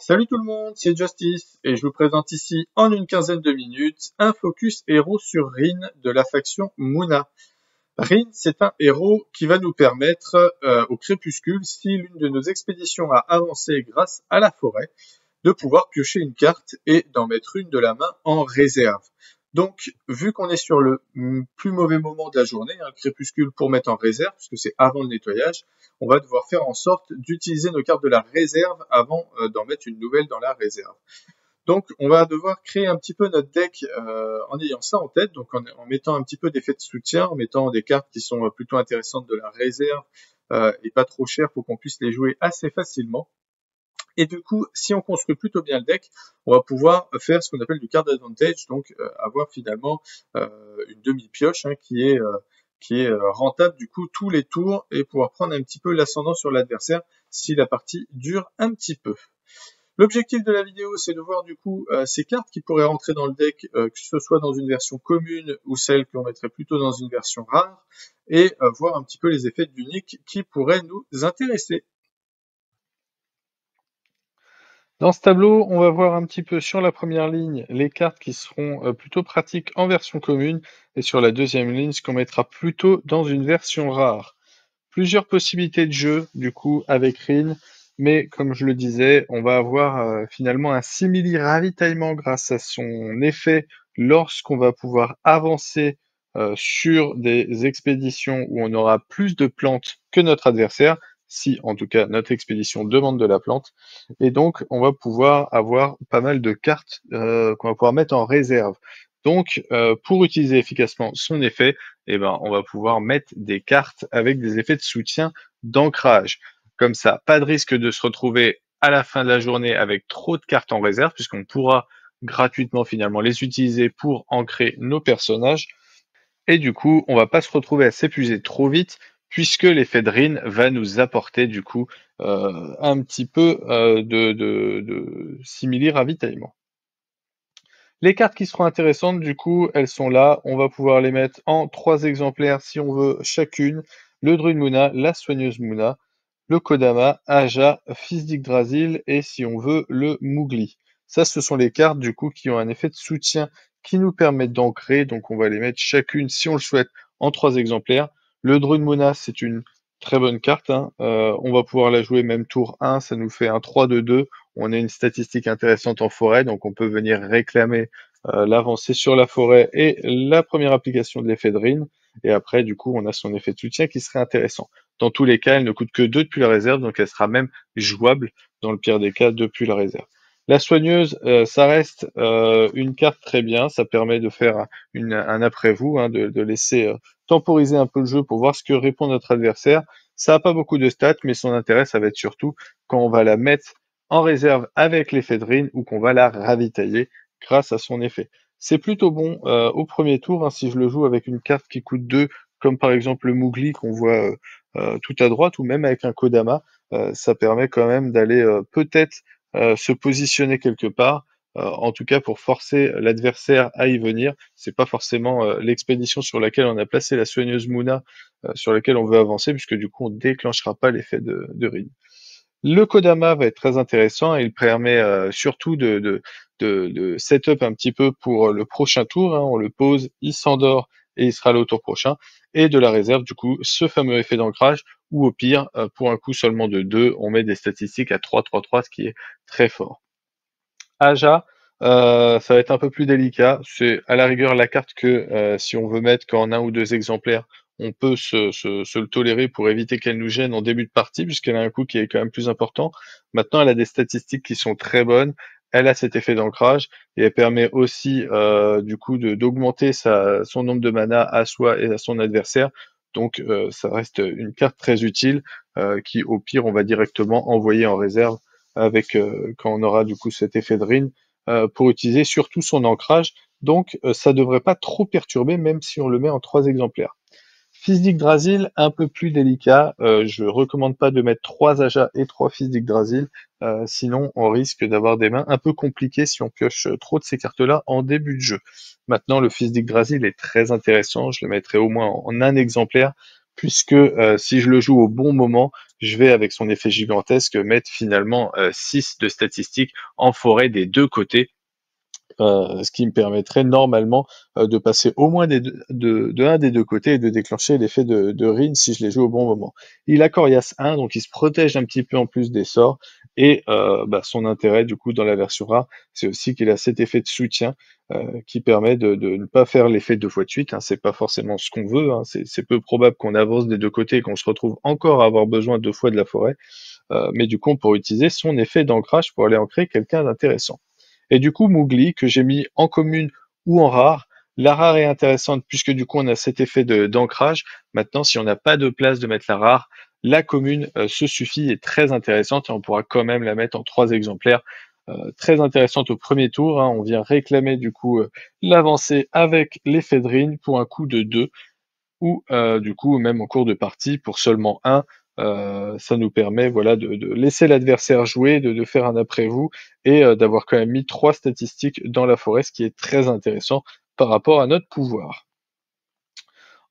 Salut tout le monde, c'est Justice et je vous présente ici en une quinzaine de minutes un focus héros sur Rin de la faction Muna. Rin, c'est un héros qui va nous permettre au crépuscule, si l'une de nos expéditions a avancé grâce à la forêt, de pouvoir piocher une carte et d'en mettre une de la main en réserve. Donc, vu qu'on est sur le plus mauvais moment de la journée, le crépuscule pour mettre en réserve, puisque c'est avant le nettoyage, on va devoir faire en sorte d'utiliser nos cartes de la réserve avant d'en mettre une nouvelle dans la réserve. Donc, on va devoir créer un petit peu notre deck en ayant ça en tête, donc en mettant un petit peu d'effets de soutien, en mettant des cartes qui sont plutôt intéressantes de la réserve et pas trop chères pour qu'on puisse les jouer assez facilement. Et du coup, si on construit plutôt bien le deck, on va pouvoir faire ce qu'on appelle du card advantage, donc avoir finalement une demi-pioche qui est rentable du coup tous les tours et pouvoir prendre un petit peu l'ascendant sur l'adversaire si la partie dure un petit peu. L'objectif de la vidéo, c'est de voir du coup ces cartes qui pourraient rentrer dans le deck, que ce soit dans une version commune ou celle qu'on mettrait plutôt dans une version rare, et voir un petit peu les effets d'unique qui pourraient nous intéresser. Dans ce tableau, on va voir un petit peu sur la première ligne les cartes qui seront plutôt pratiques en version commune et sur la deuxième ligne ce qu'on mettra plutôt dans une version rare. Plusieurs possibilités de jeu du coup avec Rin, mais comme je le disais, on va avoir finalement un simili ravitaillement grâce à son effet lorsqu'on va pouvoir avancer sur des expéditions où on aura plus de plantes que notre adversaire, si en tout cas notre expédition demande de la plante, et donc on va pouvoir avoir pas mal de cartes qu'on va pouvoir mettre en réserve. Donc pour utiliser efficacement son effet, eh ben, on va pouvoir mettre des cartes avec des effets de soutien d'ancrage. Comme ça, pas de risque de se retrouver à la fin de la journée avec trop de cartes en réserve, puisqu'on pourra gratuitement finalement les utiliser pour ancrer nos personnages. Et du coup, on va pas se retrouver à s'épuiser trop vite, puisque l'effet de Rin va nous apporter du coup un petit peu de simili ravitaillement. Les cartes qui seront intéressantes, du coup, elles sont là. On va pouvoir les mettre en 3 exemplaires si on veut chacune. Le Druide Muna, la Soigneuse Muna, le Kodama, Aja, Fils d'Yggdrasil et si on veut, le Mougli. Ça, ce sont les cartes, du coup, qui ont un effet de soutien qui nous permettent d'ancrer. Donc, on va les mettre chacune, si on le souhaite, en 3 exemplaires. Le Druide Muna, c'est une très bonne carte. On va pouvoir la jouer même tour 1. Ça nous fait un 3-2-2. On a une statistique intéressante en forêt, donc on peut venir réclamer l'avancée sur la forêt et la première application de l'effet de Rin. Et après, du coup, on a son effet de soutien qui serait intéressant. Dans tous les cas, elle ne coûte que 2 depuis la réserve, donc elle sera même jouable, dans le pire des cas, depuis la réserve. La soigneuse, ça reste une carte très bien, ça permet de faire un après-vous, de laisser temporiser un peu le jeu pour voir ce que répond notre adversaire. Ça n'a pas beaucoup de stats, mais son intérêt, ça va être surtout quand on va la mettre en réserve avec l'effet de Rin ou qu'on va la ravitailler grâce à son effet. C'est plutôt bon au premier tour, si je le joue avec une carte qui coûte 2, comme par exemple le Mougli qu'on voit tout à droite, ou même avec un Kodama, ça permet quand même d'aller peut-être se positionner quelque part, en tout cas pour forcer l'adversaire à y venir. C'est pas forcément l'expédition sur laquelle on a placé la soigneuse Muna, sur laquelle on veut avancer, puisque du coup on déclenchera pas l'effet de Rin. Le Kodama va être très intéressant et il permet surtout de setup un petit peu pour le prochain tour. On le pose, il s'endort et il sera là au tour prochain. Et de la réserve, du coup, ce fameux effet d'ancrage, ou au pire, pour un coup seulement de 2, on met des statistiques à 3-3-3, ce qui est très fort. Aja, ça va être un peu plus délicat. C'est à la rigueur la carte que si on veut mettre qu'en un ou deux exemplaires, on peut se le tolérer pour éviter qu'elle nous gêne en début de partie, puisqu'elle a un coût qui est quand même plus important. Maintenant, elle a des statistiques qui sont très bonnes. Elle a cet effet d'ancrage et elle permet aussi du coup d'augmenter son nombre de mana à soi et à son adversaire. Donc ça reste une carte très utile qui au pire on va directement envoyer en réserve avec quand on aura du coup cet effet de Rin pour utiliser surtout son ancrage. Donc ça devrait pas trop perturber même si on le met en 3 exemplaires. Fils d'Yggdrasil, un peu plus délicat. Je recommande pas de mettre 3 Aja et 3 Fils d'Yggdrasil, sinon on risque d'avoir des mains un peu compliquées si on pioche trop de ces cartes-là en début de jeu. Maintenant, le Fils d'Yggdrasil est très intéressant, je le mettrai au moins en un exemplaire, puisque si je le joue au bon moment, je vais avec son effet gigantesque mettre finalement 6 de statistiques en forêt des deux côtés, ce qui me permettrait normalement de passer au moins de un des deux côtés et de déclencher l'effet de Rin si je les joue au bon moment. Il a Corias 1, donc il se protège un petit peu en plus des sorts, et son intérêt du coup dans la version rare, c'est aussi qu'il a cet effet de soutien qui permet de ne pas faire l'effet 2 fois de suite, hein. C'est pas forcément ce qu'on veut, hein. C'est peu probable qu'on avance des deux côtés et qu'on se retrouve encore à avoir besoin 2 fois de la forêt, mais du coup on pourrait utiliser son effet d'ancrage pour aller ancrer quelqu'un d'intéressant. Et du coup, Mowgli, que j'ai mis en commune ou en rare, la rare est intéressante puisque du coup on a cet effet d'ancrage. Maintenant, si on n'a pas de place de mettre la rare, la commune se suffit et très intéressante et on pourra quand même la mettre en 3 exemplaires. Très intéressante au premier tour, hein. On vient réclamer du coup l'avancée avec l'effet de Rin pour un coup de 2 ou du coup même en cours de partie pour seulement 1. Ça nous permet voilà, de laisser l'adversaire jouer, de faire un après-vous et d'avoir quand même mis 3 statistiques dans la forêt, ce qui est très intéressant par rapport à notre pouvoir.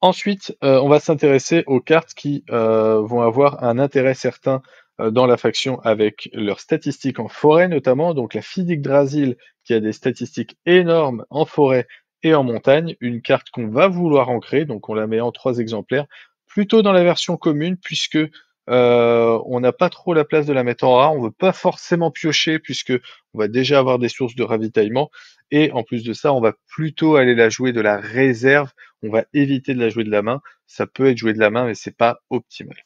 Ensuite, on va s'intéresser aux cartes qui vont avoir un intérêt certain dans la faction avec leurs statistiques en forêt notamment. Donc la Fille d'Yggdrasil qui a des statistiques énormes en forêt et en montagne, une carte qu'on va vouloir ancrer, donc on la met en 3 exemplaires, plutôt dans la version commune puisque on n'a pas trop la place de la mettre en rare, on veut pas forcément piocher puisque on va déjà avoir des sources de ravitaillement et en plus de ça, on va plutôt aller la jouer de la réserve, on va éviter de la jouer de la main. Ça peut être joué de la main, mais c'est pas optimal.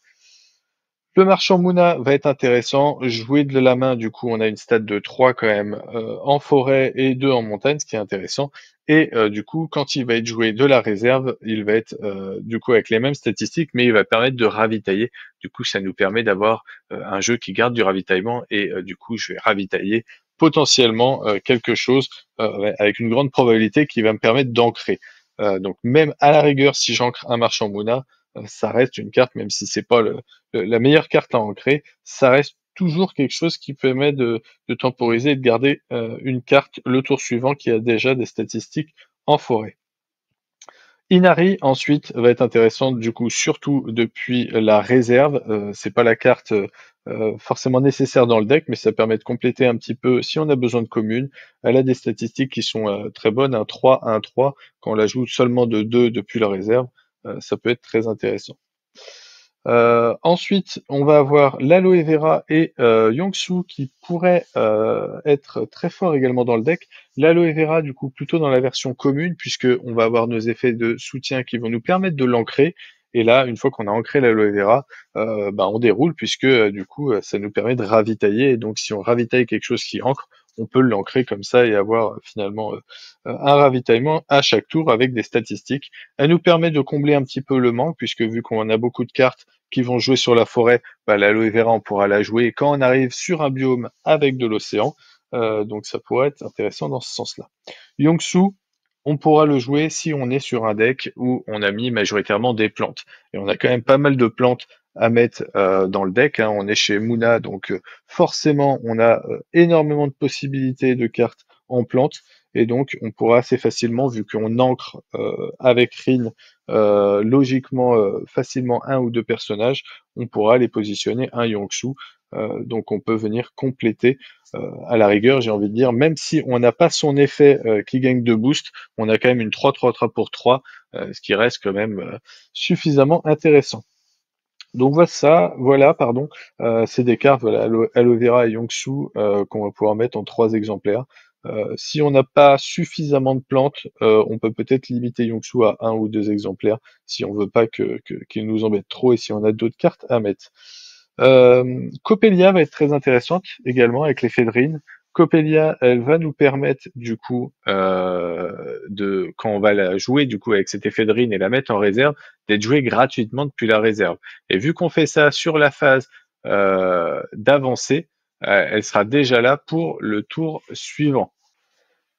Le marchand Mouna va être intéressant. Jouer de la main, du coup, on a une stat de 3 quand même en forêt et 2 en montagne, ce qui est intéressant. Et du coup, quand il va être joué de la réserve, il va être du coup avec les mêmes statistiques, mais il va permettre de ravitailler. Du coup, ça nous permet d'avoir un jeu qui garde du ravitaillement et du coup, je vais ravitailler potentiellement quelque chose avec une grande probabilité qui va me permettre d'ancrer. Donc même à la rigueur, si j'ancre un marchand Mouna, ça reste une carte, même si c'est pas la meilleure carte à ancrer, ça reste toujours quelque chose qui permet de temporiser et de garder une carte le tour suivant qui a déjà des statistiques en forêt. Inari ensuite va être intéressante du coup surtout depuis la réserve. C'est pas la carte forcément nécessaire dans le deck, mais ça permet de compléter un petit peu si on a besoin de communes. Elle a des statistiques qui sont très bonnes, un 3, un 3, quand on la joue seulement de 2 depuis la réserve, ça peut être très intéressant. Ensuite, on va avoir l'Aloe Vera et Yongsu qui pourraient être très forts également dans le deck. L'Aloe Vera, du coup, plutôt dans la version commune, puisque on va avoir nos effets de soutien qui vont nous permettre de l'ancrer. Et là, une fois qu'on a ancré l'Aloe Vera, on déroule, puisque du coup, ça nous permet de ravitailler. Et donc, si on ravitaille quelque chose qui ancre, on peut l'ancrer comme ça et avoir finalement un ravitaillement à chaque tour avec des statistiques. Elle nous permet de combler un petit peu le manque, puisque vu qu'on a beaucoup de cartes qui vont jouer sur la forêt, l'aloe vera, on pourra la jouer quand on arrive sur un biome avec de l'océan. Donc ça pourrait être intéressant dans ce sens-là. Yongsu, on pourra le jouer si on est sur un deck où on a mis majoritairement des plantes. Et on a quand même pas mal de plantes à mettre dans le deck, hein. On est chez Mouna, donc forcément on a énormément de possibilités de cartes en plantes. Et donc on pourra assez facilement, vu qu'on ancre avec Rin logiquement facilement un ou deux personnages, on pourra les positionner un Yongsu. Donc on peut venir compléter à la rigueur, j'ai envie de dire, même si on n'a pas son effet qui gagne de boost, on a quand même une 3-3-3 pour 3, ce qui reste quand même suffisamment intéressant. Donc voilà, pardon, c'est des cartes, voilà, Aloe Vera et Yongsu qu'on va pouvoir mettre en 3 exemplaires. Si on n'a pas suffisamment de plantes, on peut peut-être limiter Yongsu à 1 ou 2 exemplaires si on veut pas qu'il nous embête trop et si on a d'autres cartes à mettre. Coppelia va être très intéressante également avec l'effet de Rin. Coppelia, elle va nous permettre du coup quand on va la jouer du coup avec cet effet de Rin et la mettre en réserve, d'être jouée gratuitement depuis la réserve. Et vu qu'on fait ça sur la phase d'avancée, elle sera déjà là pour le tour suivant.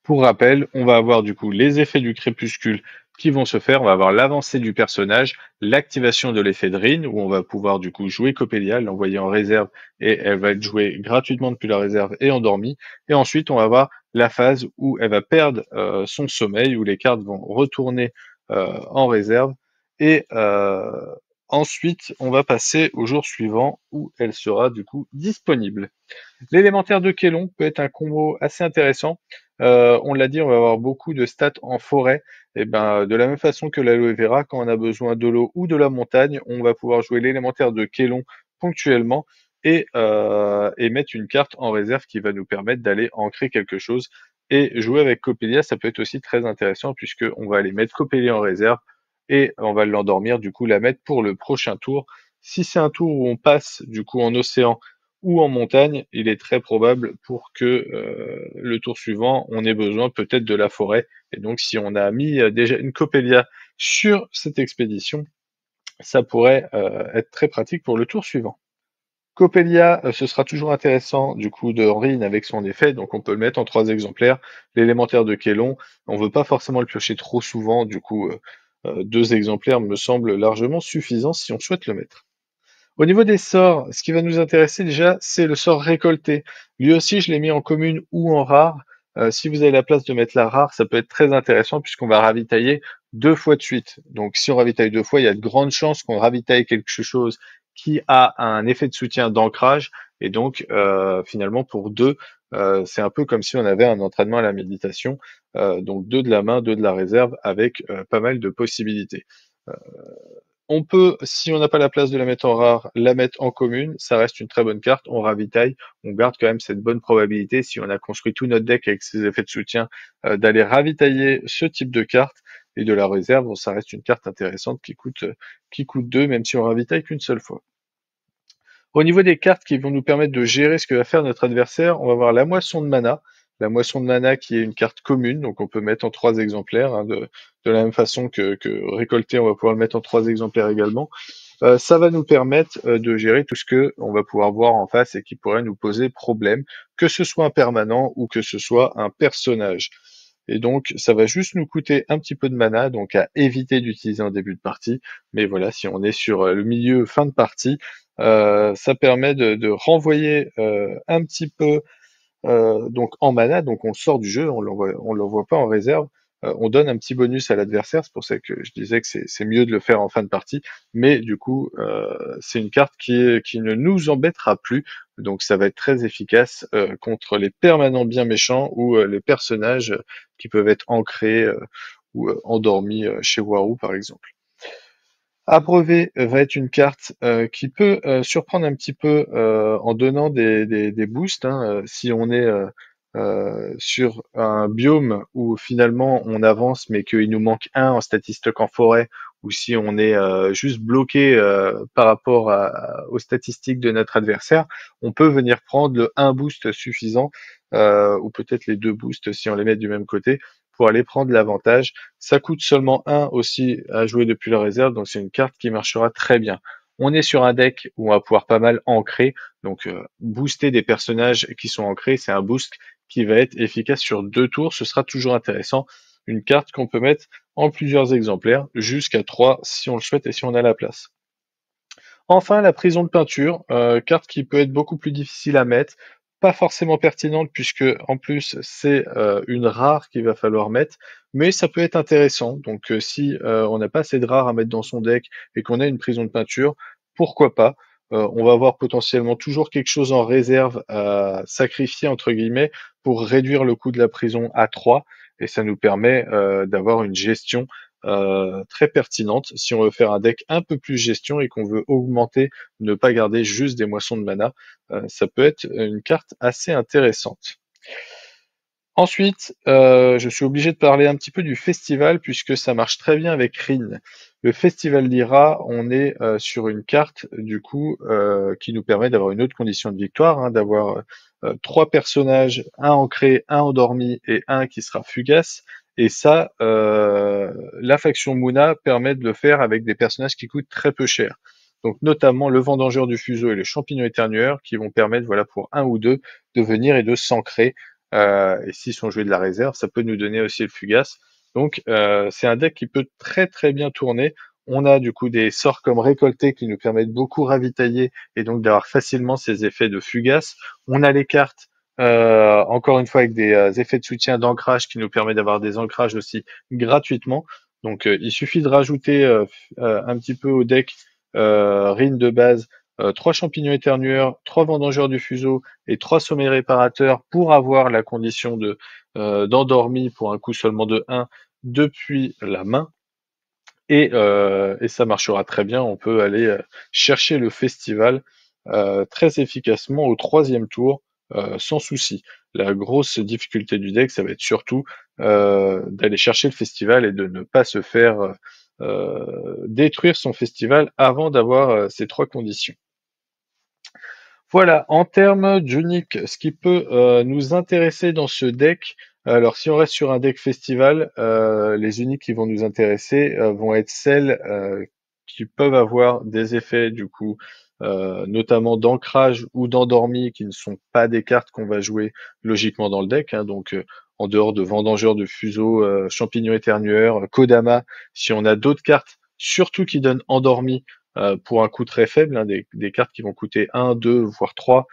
Pour rappel, on va avoir du coup les effets du crépuscule qui vont se faire. On va avoir l'avancée du personnage, l'activation de l'effet de Rin, où on va pouvoir du coup jouer Coppelia, l'envoyer en réserve, et elle va être jouée gratuitement depuis la réserve et endormie. Et ensuite, on va avoir la phase où elle va perdre son sommeil, où les cartes vont retourner en réserve, et Ensuite, on va passer au jour suivant où elle sera du coup disponible. L'élémentaire de Kélon peut être un combo assez intéressant. On l'a dit, on va avoir beaucoup de stats en forêt. Et ben, de la même façon que l'aloe vera, quand on a besoin de l'eau ou de la montagne, on va pouvoir jouer l'élémentaire de Kélon ponctuellement et mettre une carte en réserve qui va nous permettre d'aller ancrer quelque chose. Et jouer avec Coppelia, ça peut être aussi très intéressant puisque on va aller mettre Coppelia en réserve et on va l'endormir, du coup la mettre pour le prochain tour. Si c'est un tour où on passe du coup en océan ou en montagne, il est très probable pour que le tour suivant, on ait besoin peut-être de la forêt. Et donc, si on a mis déjà une Coppelia sur cette expédition, ça pourrait être très pratique pour le tour suivant. Coppelia, ce sera toujours intéressant du coup de Rin avec son effet, donc on peut le mettre en 3 exemplaires. L'élémentaire de Kélon, on veut pas forcément le piocher trop souvent, du coup 2 exemplaires me semble largement suffisant si on souhaite le mettre. Au niveau des sorts, ce qui va nous intéresser déjà, c'est le sort récolté. Lui aussi, je l'ai mis en commune ou en rare. Si vous avez la place de mettre la rare, ça peut être très intéressant puisqu'on va ravitailler 2 fois de suite. Donc si on ravitaille 2 fois, il y a de grandes chances qu'on ravitaille quelque chose qui a un effet de soutien d'ancrage. Et donc finalement pour 2, c'est un peu comme si on avait un entraînement à la méditation. Donc 2 de la main, 2 de la réserve avec pas mal de possibilités. On peut, si on n'a pas la place de la mettre en rare, la mettre en commune. Ça reste une très bonne carte. On ravitaille. On garde quand même cette bonne probabilité, si on a construit tout notre deck avec ses effets de soutien, d'aller ravitailler ce type de carte. Et de la réserve, bon, ça reste une carte intéressante qui coûte 2, même si on ravitaille qu'une seule fois. Au niveau des cartes qui vont nous permettre de gérer ce que va faire notre adversaire, on va avoir la moisson de mana. La moisson de mana qui est une carte commune, donc on peut mettre en 3 exemplaires, hein, de la même façon que récolter, on va pouvoir le mettre en 3 exemplaires également. Ça va nous permettre de gérer tout ce que on va pouvoir voir en face et qui pourrait nous poser problème, que ce soit un permanent ou que ce soit un personnage. Et donc, ça va juste nous coûter un petit peu de mana, donc à éviter d'utiliser en début de partie. Mais voilà, si on est sur le milieu fin de partie, ça permet de renvoyer un petit peu donc en mana, donc on sort du jeu, on l'envoie pas en réserve. On donne un petit bonus à l'adversaire, c'est pour ça que je disais que c'est mieux de le faire en fin de partie. Mais du coup, c'est une carte qui ne nous embêtera plus, donc ça va être très efficace contre les permanents bien méchants ou les personnages qui peuvent être ancrés ou endormis chez Warou par exemple. Abreuver va être une carte qui peut surprendre un petit peu en donnant des boosts, hein, si on est sur un biome où finalement on avance mais qu'il nous manque un en statistique en forêt, ou si on est juste bloqué par rapport aux statistiques de notre adversaire, on peut venir prendre le 1 boost suffisant, ou peut-être les 2 boosts si on les met du même côté, pour aller prendre l'avantage. Ça coûte seulement 1 aussi à jouer depuis la réserve, donc c'est une carte qui marchera très bien. On est sur un deck où on va pouvoir pas mal ancrer, donc booster des personnages qui sont ancrés, c'est un boost qui va être efficace sur 2 tours, ce sera toujours intéressant. Une carte qu'on peut mettre en plusieurs exemplaires, jusqu'à 3 si on le souhaite et si on a la place. Enfin, la prison de peinture, carte qui peut être beaucoup plus difficile à mettre, pas forcément pertinente puisque en plus c'est une rare qu'il va falloir mettre, mais ça peut être intéressant. Donc si on n'a pas assez de rares à mettre dans son deck et qu'on a une prison de peinture, pourquoi pas? On va avoir potentiellement toujours quelque chose en réserve à sacrifier entre guillemets pour réduire le coût de la prison à 3, et ça nous permet d'avoir une gestion très pertinente si on veut faire un deck un peu plus gestion et qu'on veut augmenter, ne pas garder juste des moissons de mana. Ça peut être une carte assez intéressante. Ensuite, je suis obligé de parler un petit peu du festival puisque ça marche très bien avec Rin. Le festival d'Ira, on est sur une carte du coup qui nous permet d'avoir une autre condition de victoire, hein, d'avoir 3 personnages, un ancré, un endormi et un qui sera fugace. Et ça, la faction Muna permet de le faire avec des personnages qui coûtent très peu cher. Donc notamment le Vendangeur du Fuseau et le Champignon Éternueur qui vont permettre, voilà, pour un ou deux, de venir et de s'ancrer. Et s'ils sont joués de la réserve, ça peut nous donner aussi le fugace. Donc c'est un deck qui peut très très bien tourner. On a du coup des sorts comme récolter qui nous permettent beaucoup ravitailler et donc d'avoir facilement ces effets de fugace. On a les cartes encore une fois avec des effets de soutien d'ancrage qui nous permettent d'avoir des ancrages aussi gratuitement. Donc il suffit de rajouter un petit peu au deck Rin de base, 3 champignons éternueurs, 3 vendangeurs du fuseau et 3 sommets réparateurs pour avoir la condition d'endormi pour un coût seulement de 1 depuis la main. Et ça marchera très bien. On peut aller chercher le festival très efficacement au 3e tour sans souci. La grosse difficulté du deck, ça va être surtout d'aller chercher le festival et de ne pas se faire détruire son festival avant d'avoir ces 3 conditions. Voilà, en termes d'unique, ce qui peut nous intéresser dans ce deck, alors si on reste sur un deck festival, les uniques qui vont nous intéresser vont être celles qui peuvent avoir des effets du coup, notamment d'ancrage ou d'endormi, qui ne sont pas des cartes qu'on va jouer logiquement dans le deck, hein, donc en dehors de Vendangeur de Fuseau, Champignon Éternueur, Kodama, si on a d'autres cartes, surtout qui donnent endormi, pour un coût très faible, hein, des cartes qui vont coûter 1, 2, voire 3,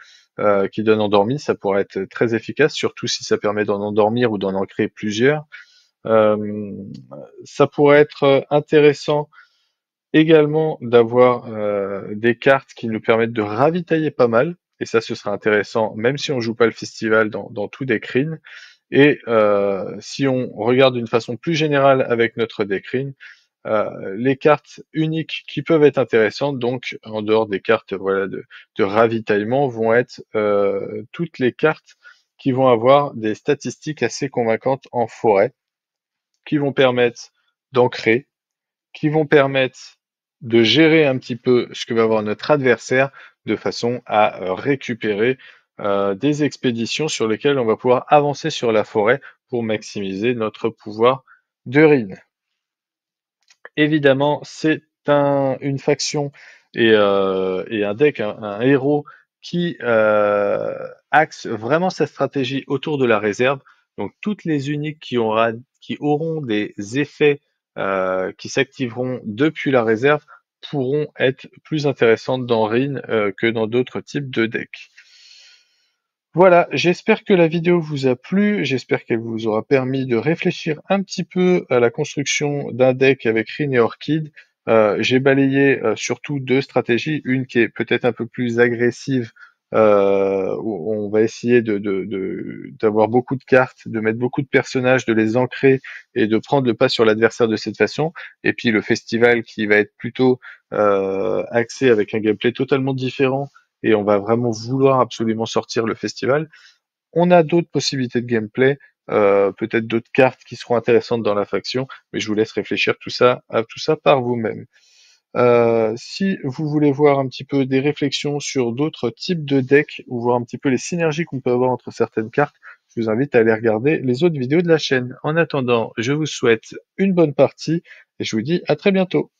qui donnent endormi, ça pourrait être très efficace, surtout si ça permet d'en endormir ou d'en ancrer plusieurs. Ça pourrait être intéressant également d'avoir des cartes qui nous permettent de ravitailler pas mal, et ça ce sera intéressant même si on joue pas le festival dans tout deck Rin. Et si on regarde d'une façon plus générale avec notre deck Rin, les cartes uniques qui peuvent être intéressantes, donc en dehors des cartes voilà, de ravitaillement, vont être toutes les cartes qui vont avoir des statistiques assez convaincantes en forêt, qui vont permettre d'ancrer, qui vont permettre de gérer un petit peu ce que va avoir notre adversaire de façon à récupérer des expéditions sur lesquelles on va pouvoir avancer sur la forêt pour maximiser notre pouvoir de Rin. Évidemment, c'est une faction et un deck, un héros qui axe vraiment sa stratégie autour de la réserve. Donc toutes les uniques qui auront des effets qui s'activeront depuis la réserve pourront être plus intéressantes dans Rin que dans d'autres types de decks. Voilà, j'espère que la vidéo vous a plu, j'espère qu'elle vous aura permis de réfléchir un petit peu à la construction d'un deck avec Rin et Orchid. J'ai balayé surtout 2 stratégies, une qui est peut-être un peu plus agressive, où on va essayer d'avoir beaucoup de cartes, de mettre beaucoup de personnages, de les ancrer et de prendre le pas sur l'adversaire de cette façon. Et puis le festival qui va être plutôt axé avec un gameplay totalement différent, et on va vraiment vouloir absolument sortir le festival. On a d'autres possibilités de gameplay, peut-être d'autres cartes qui seront intéressantes dans la faction, mais je vous laisse réfléchir à tout ça par vous-même. Si vous voulez voir un petit peu des réflexions sur d'autres types de decks, ou voir un petit peu les synergies qu'on peut avoir entre certaines cartes, je vous invite à aller regarder les autres vidéos de la chaîne. En attendant, je vous souhaite une bonne partie, et je vous dis à très bientôt.